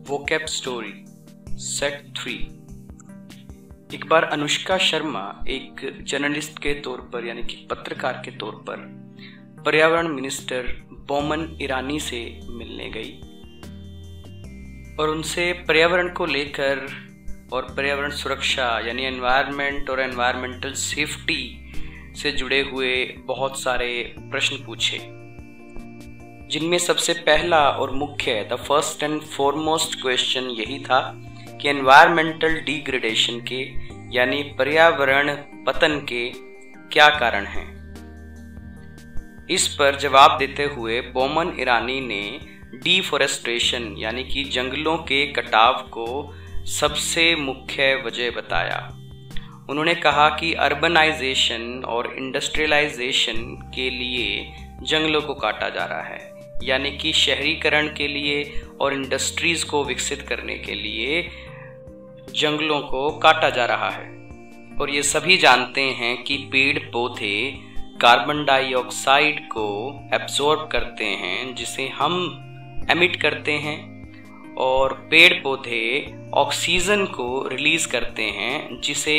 Vocab story set 3। एक बार अनुष्का शर्मा एक journalist के तौर पर यानी कि पत्रकार के तौर पर पर्यावरण मिनिस्टर बोमन ईरानी से मिलने गई और उनसे पर्यावरण को लेकर और पर्यावरण सुरक्षा यानी एनवायरनमेंट और एनवायरमेंटल सेफ्टी से जुड़े हुए बहुत सारे प्रश्न पूछे, जिनमें सबसे पहला और मुख्य the first and foremost question यही था कि एनवायरमेंटल डिग्रेडेशन के यानी पर्यावरण पतन के क्या कारण हैं। इस पर जवाब देते हुए बोमन ईरानी ने डिफॉरेस्टेशन यानी कि जंगलों के कटाव को सबसे मुख्य वजह बताया। उन्होंने कहा कि अर्बनाइजेशन और इंडस्ट्रियलाइजेशन के लिए जंगलों को काटा जा रहा है, यानी कि शहरीकरण के लिए और इंडस्ट्रीज को विकसित करने के लिए जंगलों को काटा जा रहा है। और ये सभी जानते हैं कि पेड़ पौधे कार्बन डाइऑक्साइड को एब्जॉर्ब करते हैं जिसे हम एमिट करते हैं, और पेड़ पौधे ऑक्सीजन को रिलीज करते हैं जिसे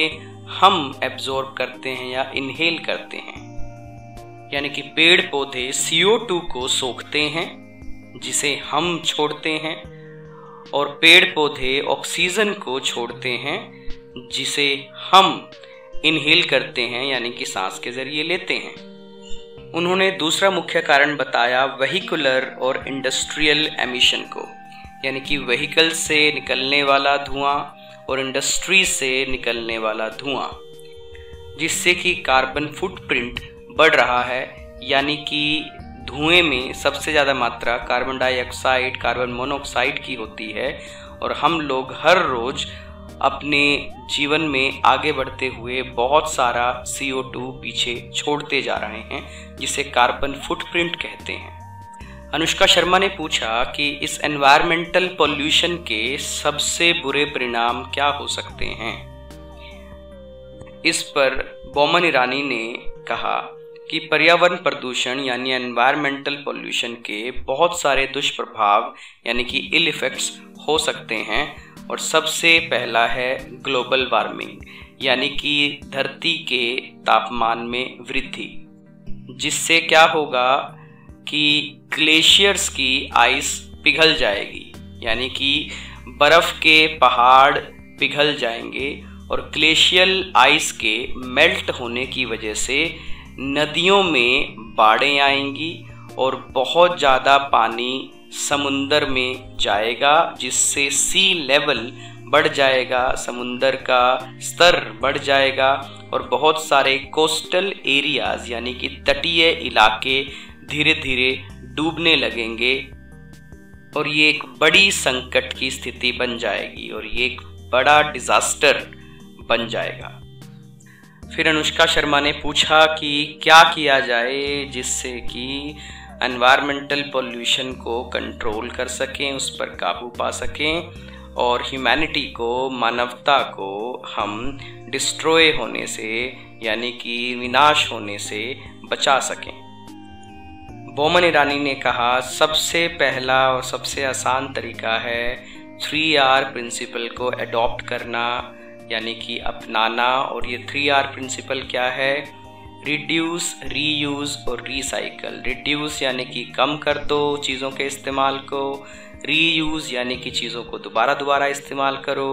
हम एब्जॉर्ब करते हैं या इनहेल करते हैं। यानी कि पेड़ पौधे CO2 को सोखते हैं जिसे हम छोड़ते हैं, और पेड़ पौधे ऑक्सीजन को छोड़ते हैं जिसे हम इनहेल करते हैं यानी कि सांस के जरिए लेते हैं। उन्होंने दूसरा मुख्य कारण बताया वेहिकुलर और इंडस्ट्रियल एमिशन को, यानी कि व्हीकल से निकलने वाला धुआं और इंडस्ट्री से निकलने वाला धुआं, जिससे कि कार्बन फुटप्रिंट बढ़ रहा है। यानी कि धुएं में सबसे ज़्यादा मात्रा कार्बन डाइऑक्साइड, कार्बन मोनोऑक्साइड की होती है, और हम लोग हर रोज़ अपने जीवन में आगे बढ़ते हुए बहुत सारा CO2 पीछे छोड़ते जा रहे हैं, जिसे कार्बन फुटप्रिंट कहते हैं। अनुष्का शर्मा ने पूछा कि इस एनवायरमेंटल पॉल्यूशन के सबसे बुरे परिणाम क्या हो सकते हैं। इस पर बोमन ईरानी ने कहा कि पर्यावरण प्रदूषण यानी एनवायरमेंटल पॉल्यूशन के बहुत सारे दुष्प्रभाव यानी कि इल इफेक्ट्स हो सकते हैं, और सबसे पहला है ग्लोबल वार्मिंग यानी कि धरती के तापमान में वृद्धि, जिससे क्या होगा कि ग्लेशियर्स की आइस पिघल जाएगी, यानी कि बर्फ के पहाड़ पिघल जाएंगे, और ग्लेशियल आइस के मेल्ट होने की वजह से नदियों में बाढ़ें आएंगी और बहुत ज़्यादा पानी समुंदर में जाएगा, जिससे सी लेवल बढ़ जाएगा, समुंदर का स्तर बढ़ जाएगा, और बहुत सारे कोस्टल एरियाज यानी कि तटीय इलाके धीरे धीरे डूबने लगेंगे, और ये एक बड़ी संकट की स्थिति बन जाएगी और ये एक बड़ा डिजास्टर बन जाएगा। फिर अनुष्का शर्मा ने पूछा कि क्या किया जाए जिससे कि एनवायरमेंटल पॉल्यूशन को कंट्रोल कर सकें, उस पर काबू पा सकें, और ह्यूमैनिटी को, मानवता को हम डिस्ट्रॉय होने से यानी कि विनाश होने से बचा सकें। बोमन ईरानी ने कहा सबसे पहला और सबसे आसान तरीका है 3R प्रिंसिपल को अडॉप्ट करना यानी कि अपनाना। और ये 3R प्रिंसिपल क्या है? रिड्यूस, रीयूज़ और रीसाइकल। रिड्यूस यानी कि कम कर दो चीज़ों के इस्तेमाल को, रीयूज़ यानी कि चीज़ों को दोबारा इस्तेमाल करो,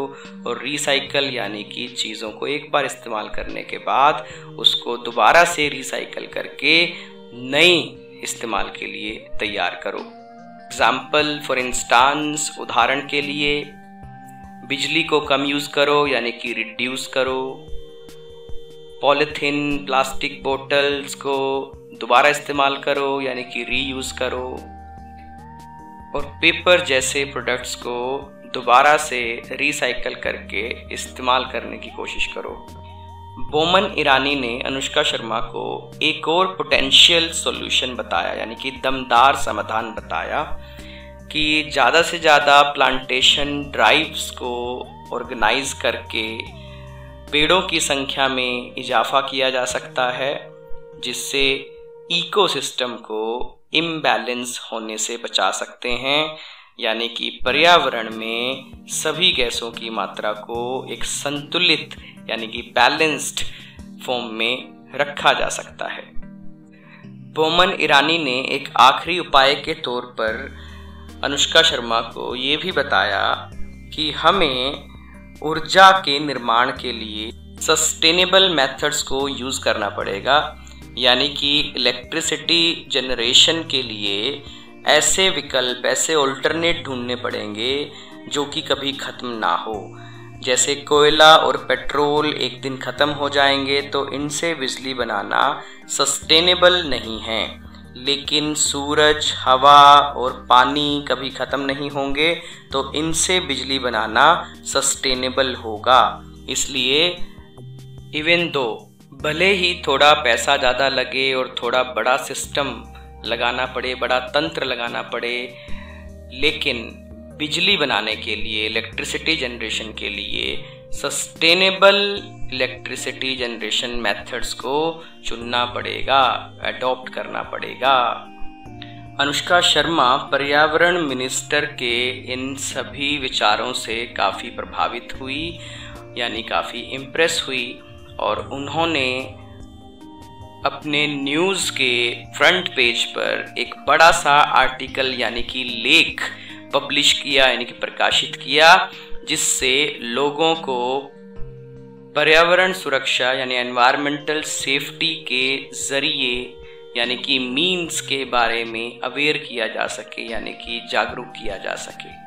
और रीसाइकल यानी कि चीज़ों को एक बार इस्तेमाल करने के बाद उसको दोबारा से रीसाइकल करके नई इस्तेमाल के लिए तैयार करो। एग्जाम्पल फॉर इंस्टांस, उदाहरण के लिए बिजली को कम यूज़ करो यानी कि रिड्यूस करो, पॉलीथीन प्लास्टिक बोतल्स को दोबारा इस्तेमाल करो यानी कि रीयूज़ करो, और पेपर जैसे प्रोडक्ट्स को दोबारा से रिसाइकल करके इस्तेमाल करने की कोशिश करो। बोमन ईरानी ने अनुष्का शर्मा को एक और पोटेंशियल सॉल्यूशन बताया यानी कि दमदार समाधान बताया कि ज़्यादा से ज़्यादा प्लांटेशन ड्राइव्स को ऑर्गेनाइज करके पेड़ों की संख्या में इजाफा किया जा सकता है, जिससे इकोसिस्टम को इम्बैलेंस होने से बचा सकते हैं, यानी कि पर्यावरण में सभी गैसों की मात्रा को एक संतुलित यानी कि बैलेंस्ड फॉर्म में रखा जा सकता है। बोमन ईरानी ने एक आखिरी उपाय के तौर पर अनुष्का शर्मा को ये भी बताया कि हमें ऊर्जा के निर्माण के लिए सस्टेनेबल मेथड्स को यूज़ करना पड़ेगा, यानी कि इलेक्ट्रिसिटी जनरेशन के लिए ऐसे विकल्प, ऐसे ऑल्टरनेट ढूंढने पड़ेंगे जो कि कभी ख़त्म ना हो। जैसे कोयला और पेट्रोल एक दिन ख़त्म हो जाएंगे तो इनसे बिजली बनाना सस्टेनेबल नहीं है, लेकिन सूरज, हवा और पानी कभी ख़त्म नहीं होंगे तो इनसे बिजली बनाना सस्टेनेबल होगा। इसलिए इवन दो भले ही थोड़ा पैसा ज़्यादा लगे और थोड़ा बड़ा सिस्टम लगाना पड़े, बड़ा तंत्र लगाना पड़े, लेकिन बिजली बनाने के लिए, इलेक्ट्रिसिटी जनरेशन के लिए सस्टेनेबल इलेक्ट्रिसिटी जनरेशन मेथड्स को चुनना पड़ेगा, अडॉप्ट करना पड़ेगा। अनुष्का शर्मा पर्यावरण मिनिस्टर के इन सभी विचारों से काफ़ी प्रभावित हुई, यानी काफ़ी इम्प्रेस हुई, और उन्होंने अपने न्यूज़ के फ्रंट पेज पर एक बड़ा सा आर्टिकल यानी कि लेख पब्लिश किया, यानी कि प्रकाशित किया, जिससे लोगों को पर्यावरण सुरक्षा यानी एनवायरमेंटल सेफ्टी के ज़रिए यानी कि मीन्स के बारे में अवेयर किया जा सके, यानी कि जागरूक किया जा सके।